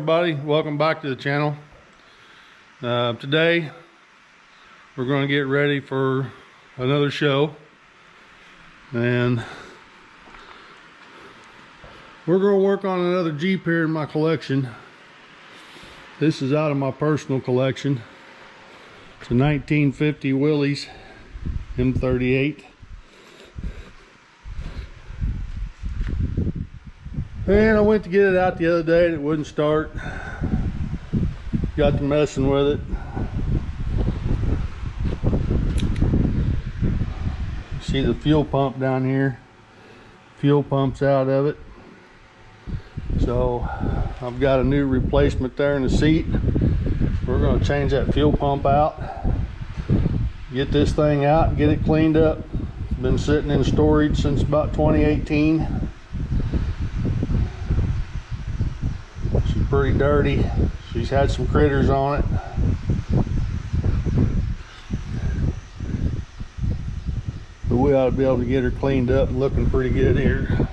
everybody, welcome back to the channel. Today we're going to get ready for another show, and we're going to work on another Jeep here in my collection. This is out of my personal collection. It's a 1950 Willys M38. And I went to get it out the other day and it wouldn't start. Got to messing with it. See the fuel pump down here. Fuel pump's out of it. So I've got a new replacement there in the seat. We're going to change that fuel pump out. Get this thing out and get it cleaned up. It's been sitting in storage since about 2018. Pretty dirty. She's had some critters on it. But we ought to be able to get her cleaned up and looking pretty good here.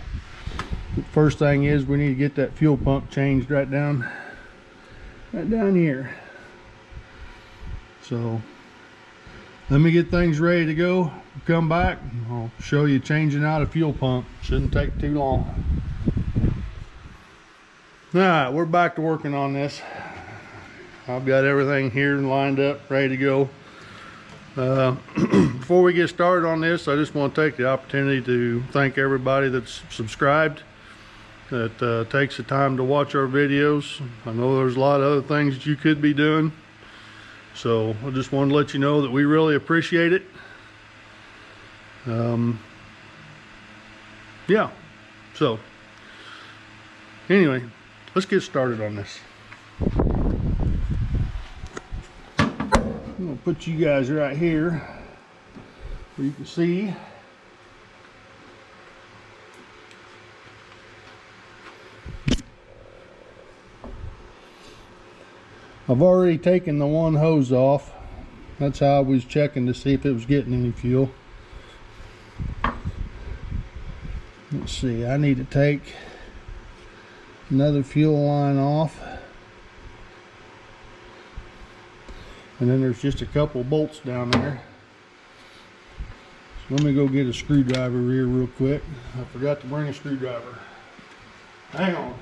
The first thing is we need to get that fuel pump changed right down here. So let me get things ready to go. Come back, I'll show you changing out a fuel pump. Shouldn't take too long. Alright, we're back to working on this. I've got everything here lined up, ready to go. Before we get started on this, I just want to take the opportunity to thank everybody that's subscribed, that takes the time to watch our videos. I know there's a lot of other things that you could be doing, so I just wanted to let you know that we really appreciate it. Yeah, so anyway, let's get started on this. I'm going to put you guys right here where you can see. I've already taken the one hose off. That's how I was checking to see if it was getting any fuel. Let's see, I need to take another fuel line off, and then there's just a couple bolts down there. So let me go get a screwdriver here real quick. I forgot to bring a screwdriver. Hang on.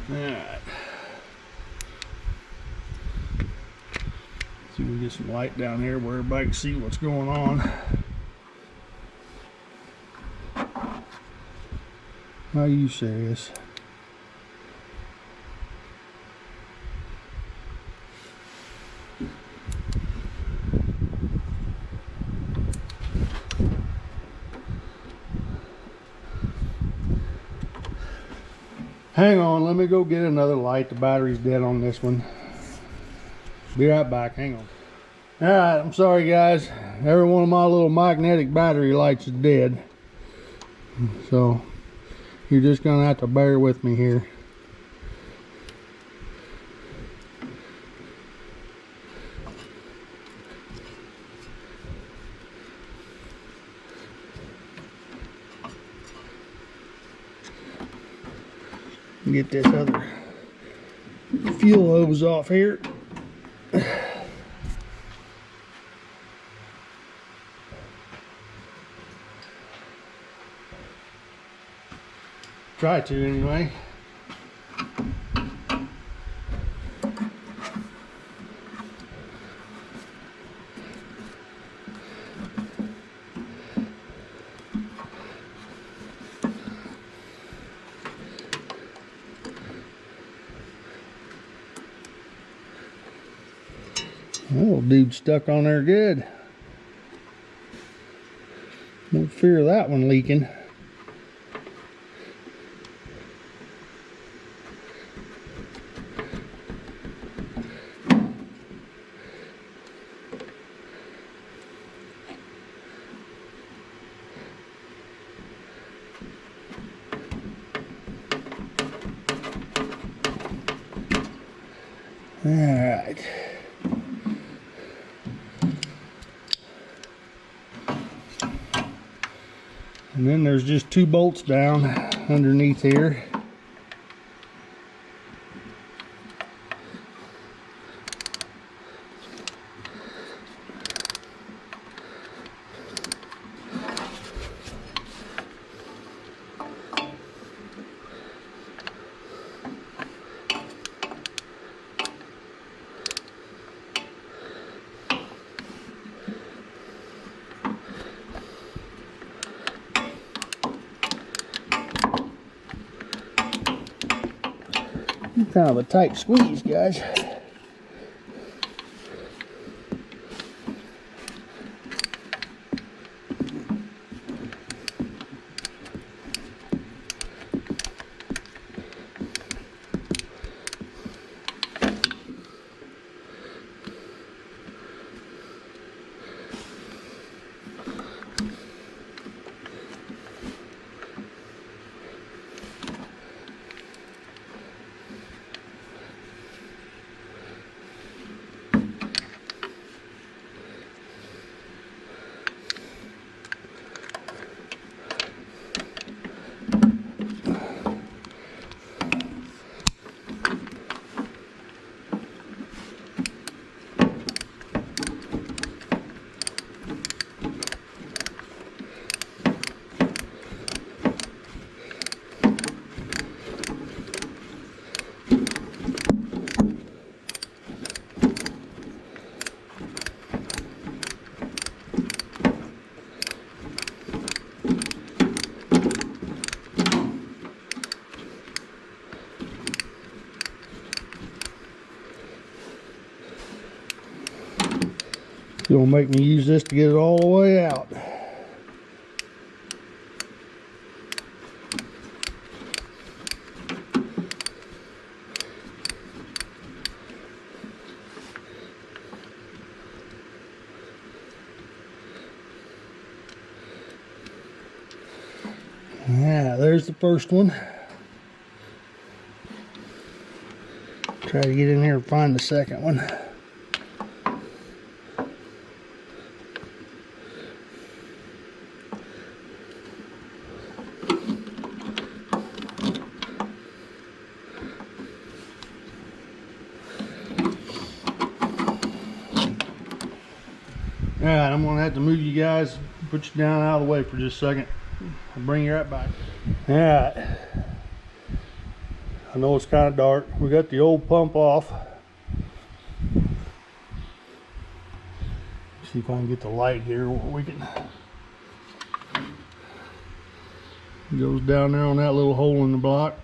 Alright. See if we can get some light down here where everybody can see what's going on. Are you serious? Hang on, let me go get another light. The battery's dead on this one. Be right back, hang on. Alright, I'm sorry guys. Every one of my little magnetic battery lights is dead. So, you're just gonna have to bear with me here. Get this other fuel hose off here. Try to anyway. Oh, dude stuck on there good. No fear of that one leaking. All right. And then there's just 2 bolts down underneath here. Kind of a tight squeeze, guys. You're gonna make me use this to get it all the way out. Yeah, there's the first one. Try to get in here and find the second one. Alright, I'm going to have to move you guys, put you down out of the way for just a second. I'll bring you right back. Alright. I know it's kind of dark. We got the old pump off. See if I can get the light here where we can. It goes down there on that little hole in the block.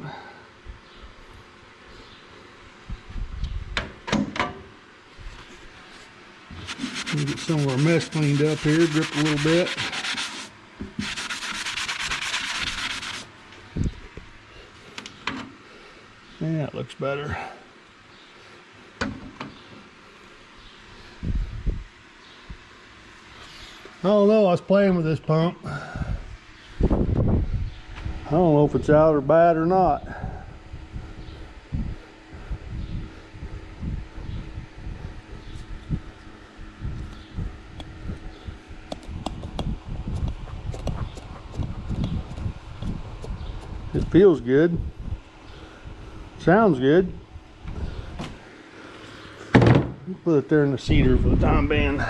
We'll get some of our mess cleaned up here, drip a little bit. Yeah, it looks better. I don't know, I was playing with this pump. I don't know if it's out or bad or not. It feels good. Sounds good. Put it there in the cedar for the time being.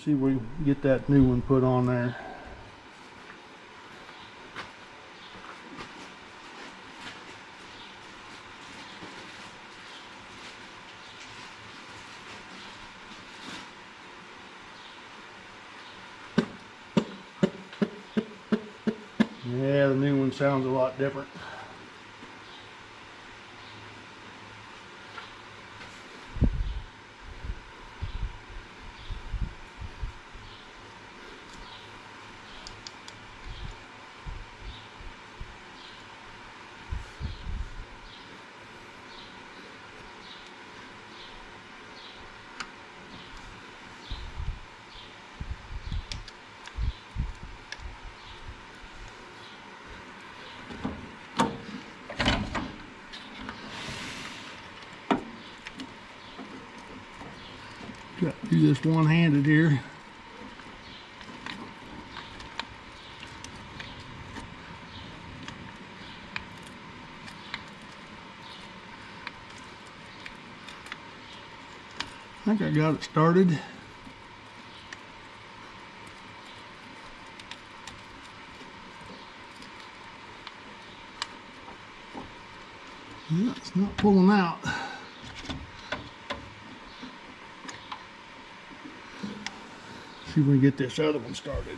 See if we can get that new one put on there. Yeah, the new one sounds a lot different. do this one-handed here. I think I got it started. Yeah, it's not pulling out. See if we can get this other one started.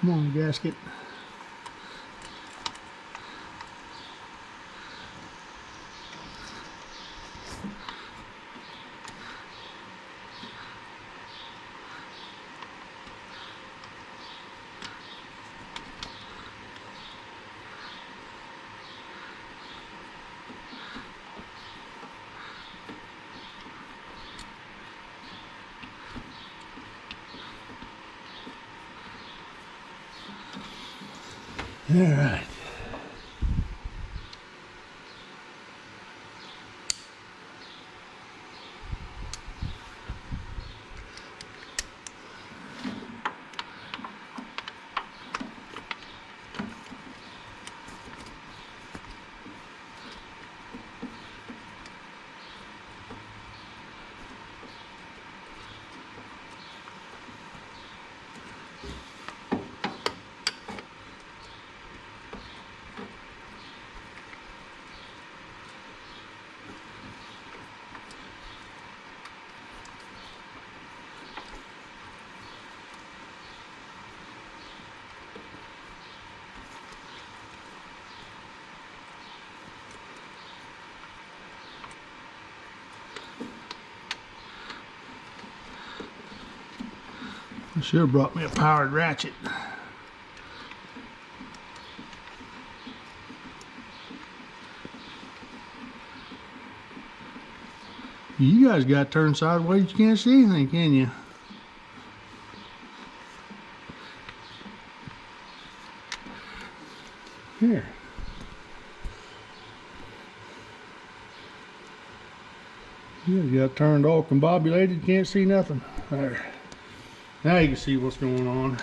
Come on, gasket. All right. I should have brought me a powered ratchet. You guys got turned sideways, you can't see anything, can you? Here. You got turned all combobulated, can't see nothing. There. Now you can see what's going on.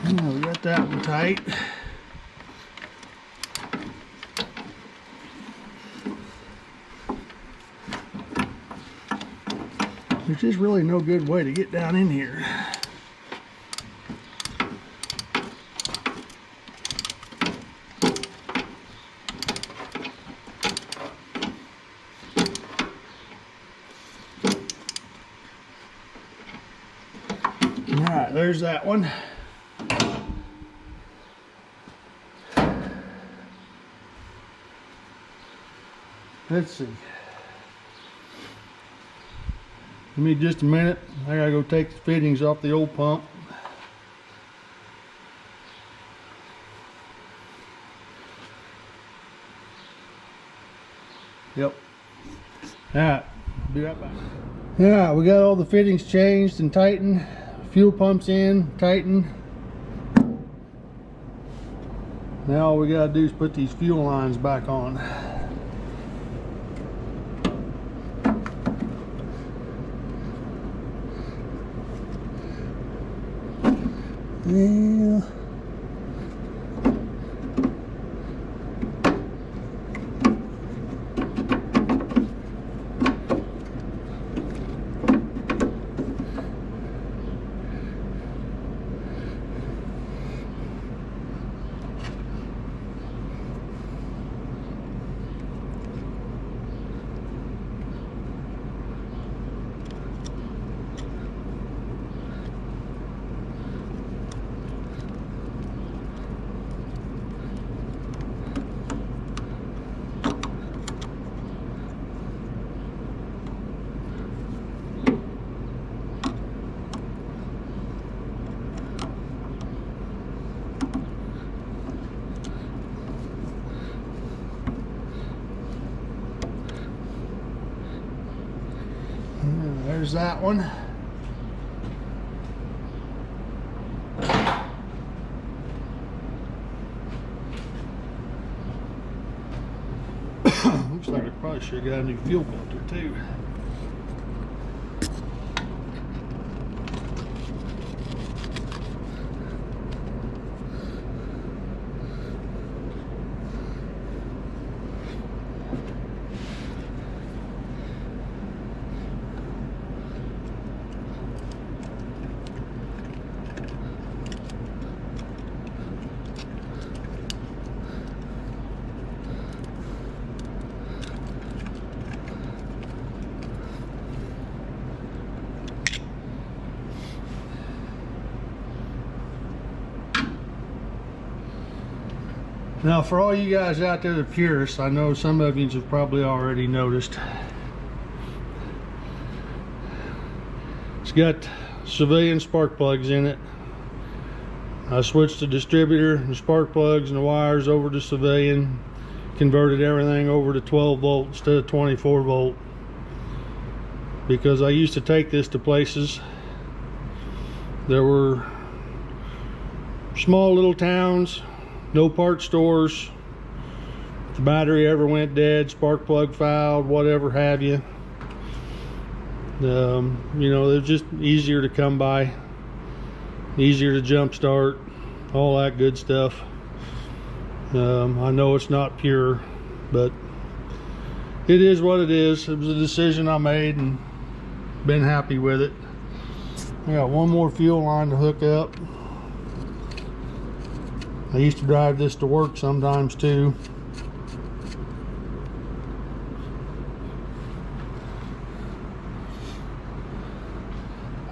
We got that one tight. There's just really no good way to get down in here. All right, there's that one. Let's see. Give me just a minute. I gotta go take the fittings off the old pump. Yep. Alright, be right back. Alright, we got all the fittings changed and tightened. Fuel pumps in, tightened. Now all we gotta do is put these fuel lines back on. Yeah. There's that one. Looks like I probably should have got a new fuel filter too. Now, for all you guys out there, the purists, I know some of you have probably already noticed. It's got civilian spark plugs in it. I switched the distributor, the spark plugs, and the wires over to civilian. Converted everything over to 12 volt instead of 24 volt. Because I used to take this to places. There were small little towns. No part stores. If the battery ever went dead, spark plug fouled, whatever have you. You know, they're just easier to come by, easier to jump start, all that good stuff. I know it's not pure, but it is what it is. It was a decision I made and been happy with it. I got one more fuel line to hook up. I used to drive this to work sometimes too.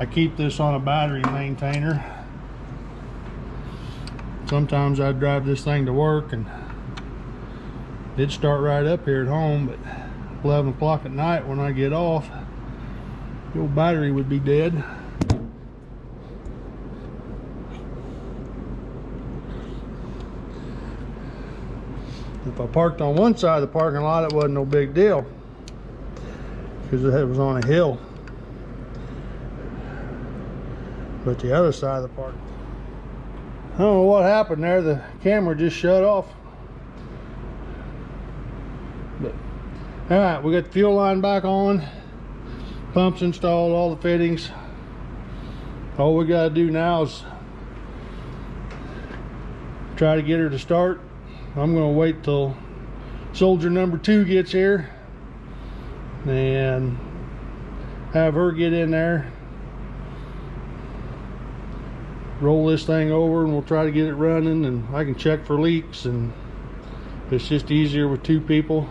I keep this on a battery maintainer. Sometimes I'd drive this thing to work and it'd start right up here at home, but 11 o'clock at night when I get off, the old battery would be dead. If I parked on one side of the parking lot, it wasn't no big deal because it was on a hill. But the other side of the park, I don't know what happened there. The camera just shut off. But all right, we got the fuel line back on, pumps installed, all the fittings. All we got to do now is try to get her to start. I'm going to wait till soldier number 2 gets here and have her get in there, roll this thing over, and we'll try to get it running, and I can check for leaks, and it's just easier with 2 people.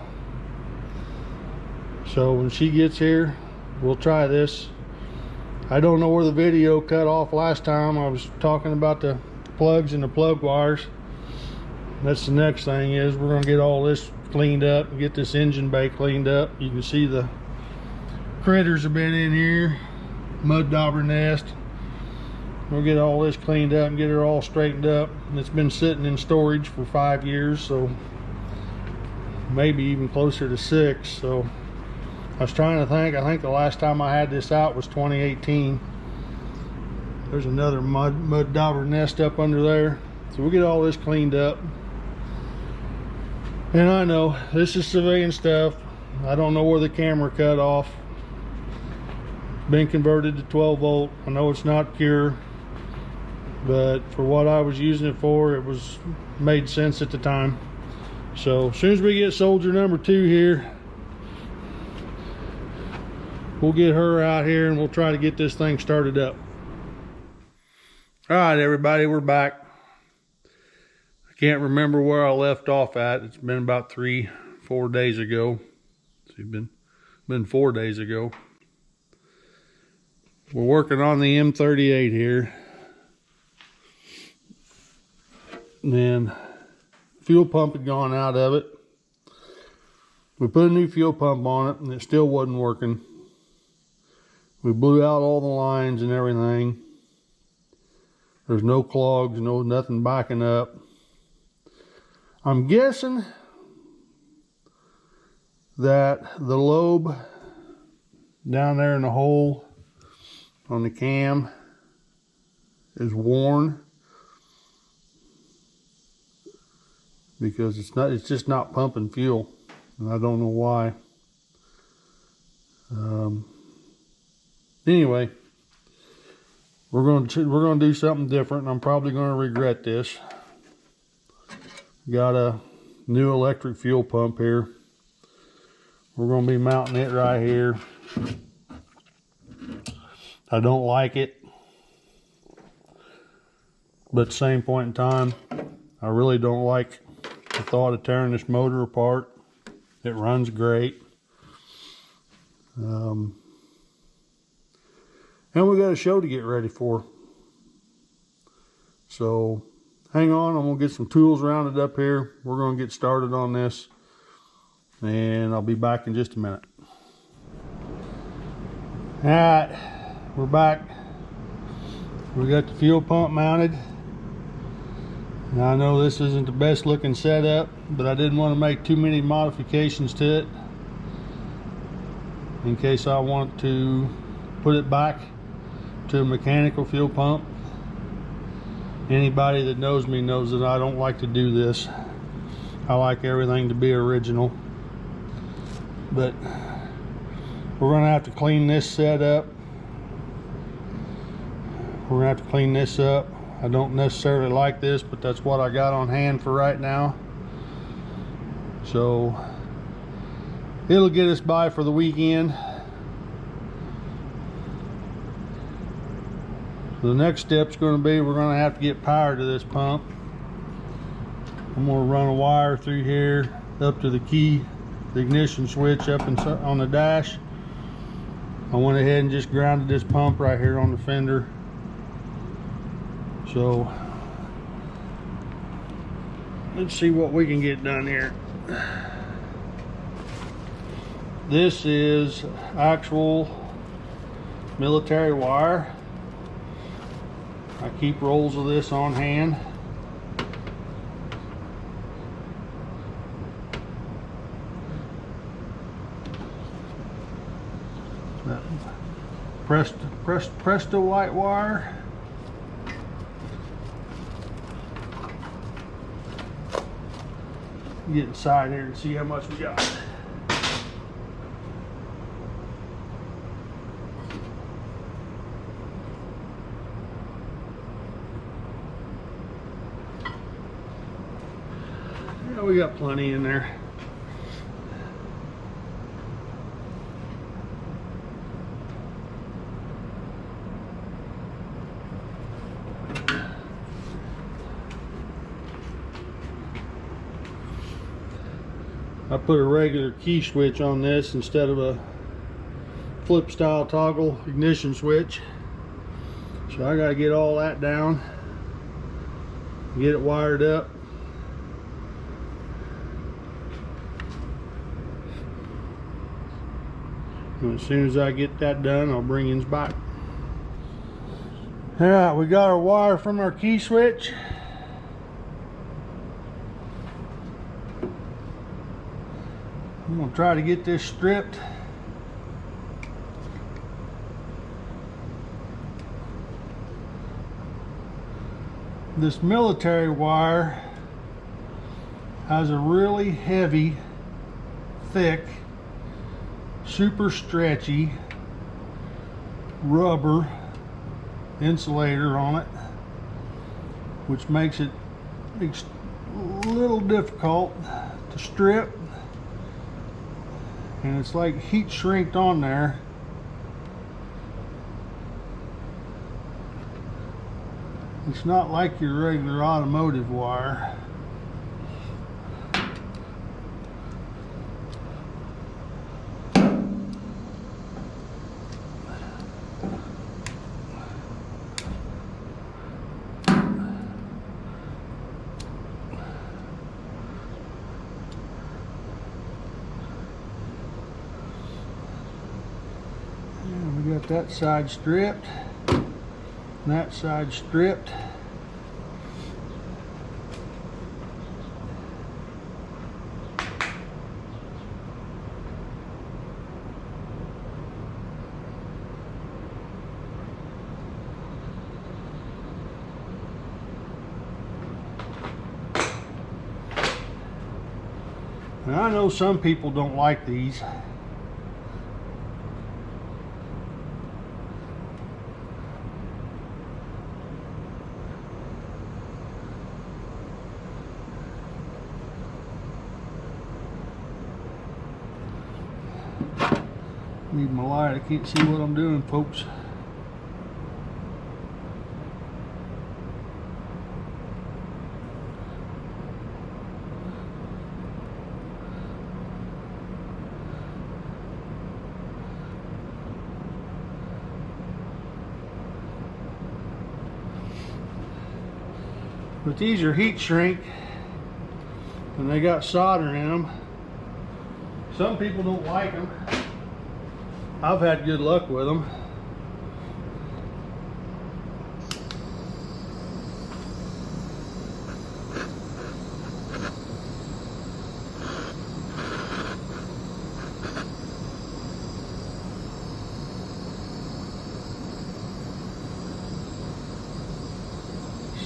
So when she gets here, we'll try this. I don't know where the video cut off last time. I was talking about the plugs and the plug wires. That's the next thing, is we're going to get all this cleaned up and get this engine bay cleaned up. You can see the critters have been in here, mud dauber nest. We'll get all this cleaned up and get her all straightened up. And it's been sitting in storage for 5 years, so maybe even closer to 6. So I was trying to think, I think the last time I had this out was 2018. There's another mud dauber nest up under there. So we'll get all this cleaned up. And I know this is civilian stuff. I don't know where the camera cut off. It's been converted to 12 volt. I know it's not pure, but for what I was using it for, it was made sense at the time. So as soon as we get soldier number 2 here, we'll get her out here and we'll try to get this thing started up. All right, everybody, we're back. Can't remember where I left off at. It's been about 3-4 days ago. It's been 4 days ago. We're working on the M38 here. And then fuel pump had gone out of it. We put a new fuel pump on it and it still wasn't working. We blew out all the lines and everything. There's no clogs, nothing backing up. I'm guessing that the lobe down there in the hole on the cam is worn because it's just not pumping fuel, and I don't know why. Anyway, we're gonna do something different, and I'm probably gonna regret this. Got a new electric fuel pump here. We're gonna be mounting it right here. I don't like it, but at the same point in time, I really don't like the thought of tearing this motor apart. It runs great. And we got a show to get ready for. So hang on, I'm gonna get some tools rounded up here. We're gonna get started on this, and I'll be back in just a minute. All right, we're back. We got the fuel pump mounted. Now I know this isn't the best looking setup, but I didn't want to make too many modifications to it in case I want to put it back to a mechanical fuel pump. Anybody that knows me knows that I don't like to do this. I like everything to be original. But we're gonna have to clean this set up. We're gonna have to clean this up. I don't necessarily like this, but that's what I got on hand for right now. So it'll get us by for the weekend. The next step's going to be, we're going to have to get power to this pump. I'm going to run a wire through here up to the key, the ignition switch up on the dash. I went ahead and just grounded this pump right here on the fender. So let's see what we can get done here. This is actual military wire. I keep rolls of this on hand. Presto white wire. Get inside here and see how much we got. Yeah, we got plenty in there. I put a regular key switch on this instead of a flip style toggle ignition switch. So I gotta get all that down, get it wired up. And as soon as I get that done, I'll bring you back. All right, we got our wire from our key switch. I'm gonna try to get this stripped. This military wire has a really heavy, thick, super stretchy rubber insulator on it, which makes it a little difficult to strip. And it's like heat shrinked on there. It's not like your regular automotive wire. We got that side stripped, and that side stripped. I know some people don't like these. Need my light, I can't see what I'm doing, folks. But these are heat shrink and they got solder in them. Some people don't like them. I've had good luck with them.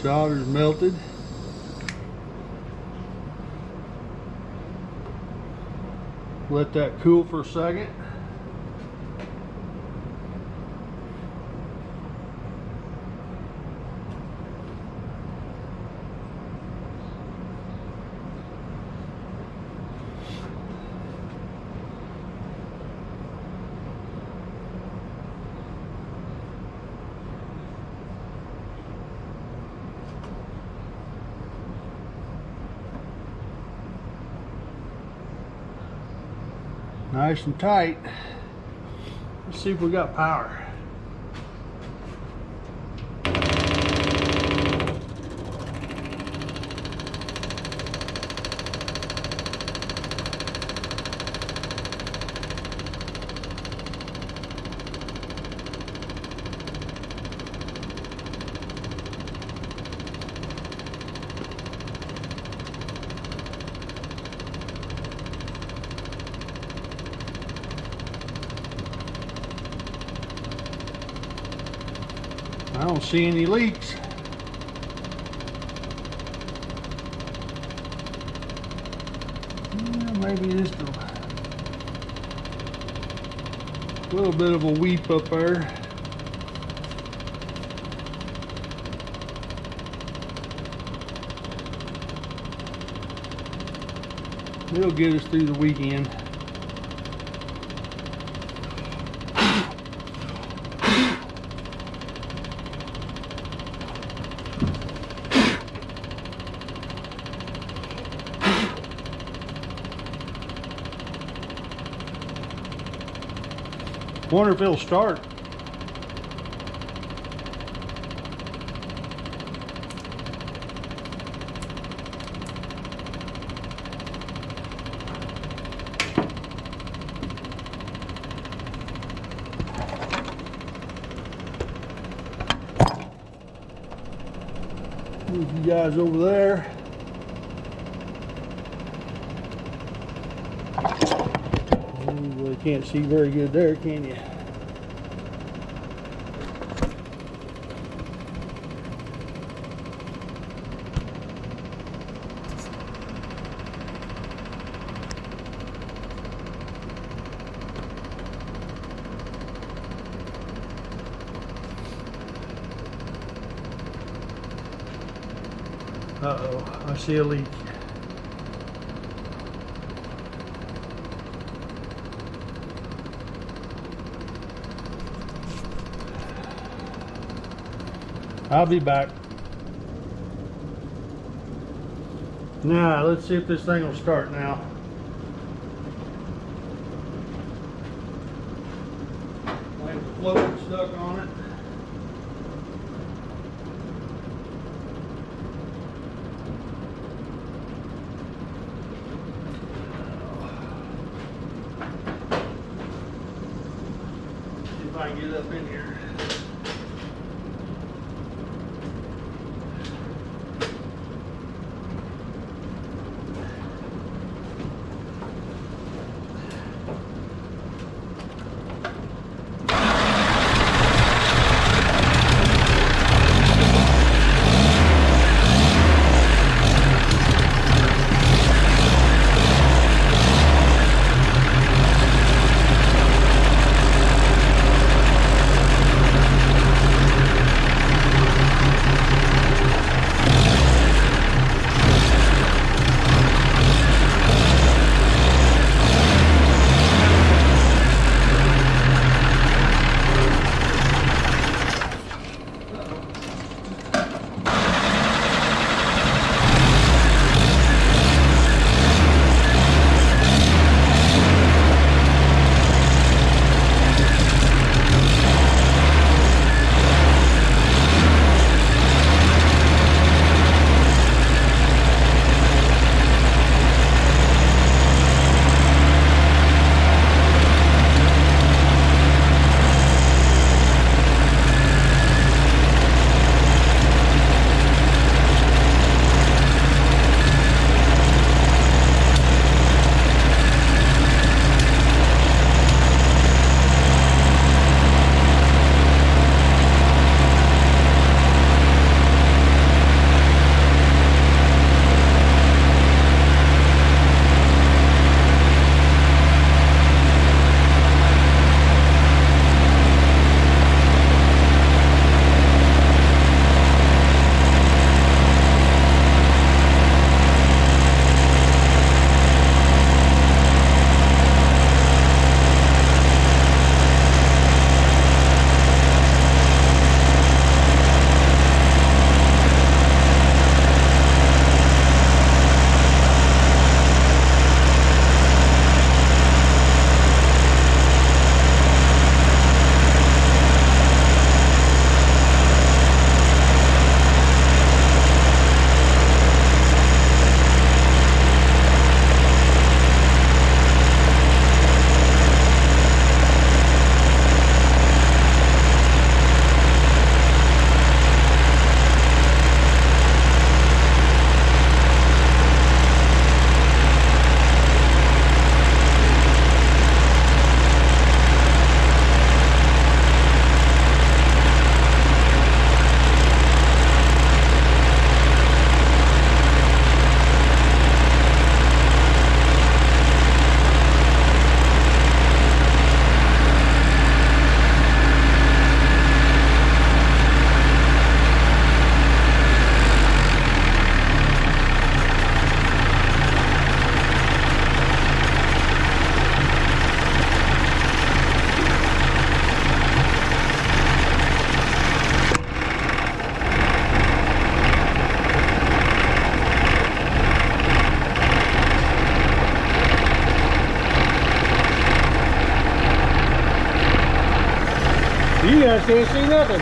Solder's melted. Let that cool for a second. Nice and tight. Let's see if we got power. I don't see any leaks. Yeah, maybe just a little bit of a weep up there. It'll get us through the weekend. Wonder if it'll start. Move you guys over there. You really can't see very good there, can you? Uh-oh, I see a leak. I'll be back. Now, let's see if this thing will start now. Like the float stuck on it. See if I can get up in here. You guys can't see nothing.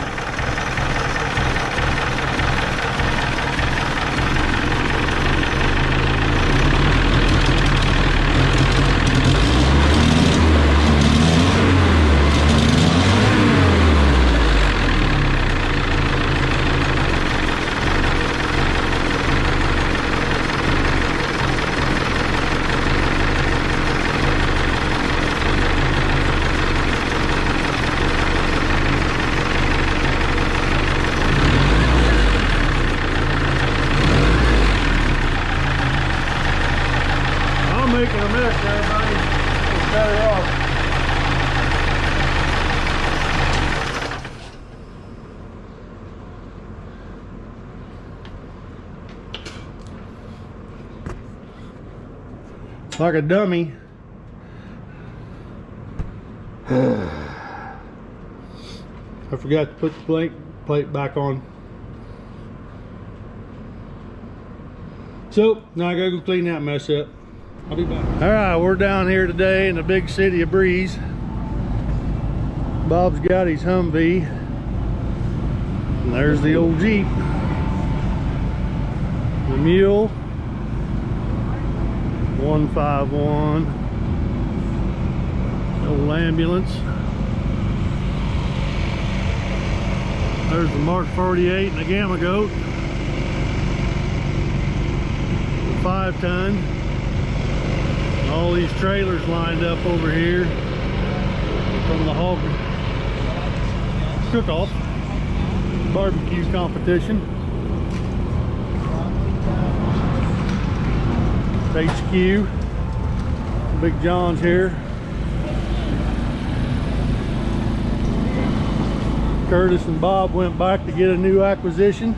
Making a mess, everybody. Let's cut it off. Like a dummy. I forgot to put the plate back on. So now I gotta go clean that mess up. I'll be back. All right, we're down here today in the big city of Breese. Bob's got his Humvee. And there's the old Jeep. The Mule. 151. Old ambulance. There's the Mark 38 and the Gamma Goat. 5-ton. All these trailers lined up over here from the hog cook-off barbecue competition. HQ. Big John's here. Curtis and Bob went back to get a new acquisition.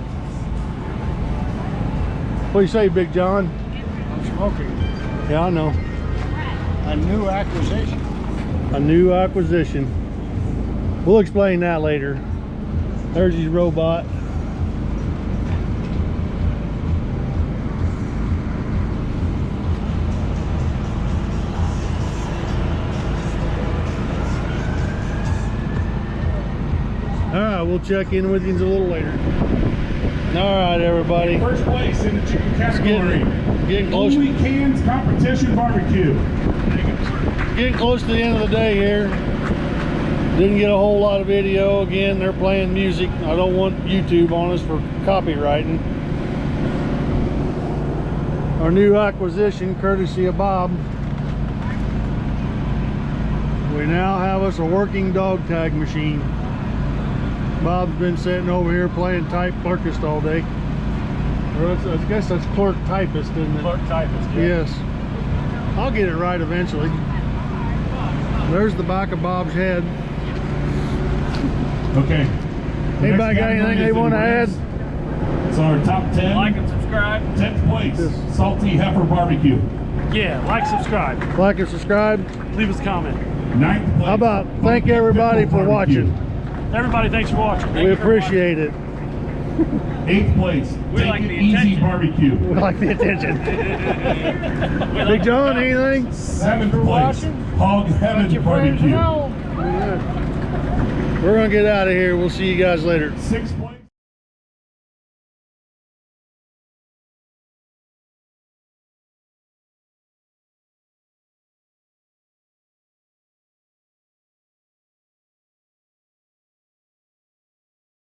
What do you say, Big John? I'm smoking. Yeah, I know. A new acquisition. A new acquisition. We'll explain that later. There's his robot. All right, we'll check in with you a little later. All right, everybody. First place in the chicken category. Getting close. Only Cans Competition Barbecue. Getting close to the end of the day here. Didn't get a whole lot of video. Again, they're playing music. I don't want YouTube on us for copywriting. Our new acquisition, courtesy of Bob. We now have us a working dog tag machine. Bob's been sitting over here playing type clerkist all day. Or I guess that's clerk typist, isn't it? Clerk typist, yeah. Yes. I'll get it right eventually. There's the back of Bob's head. Okay. Anybody got anything they want to add? It's our top 10. Like and subscribe. 10th place, Yes. Salty Heifer Barbecue. Yeah, like, subscribe. Like and subscribe. Leave us a comment. 9th place. How about thank everybody for watching. Everybody, thanks for watching. We appreciate it. 8th place, We Take like It the Easy attention. Barbecue. We like the attention. Big John, anything? 7th place, Hog Heaven Barbecue. We're gonna get out of here. We'll see you guys later. 6th place.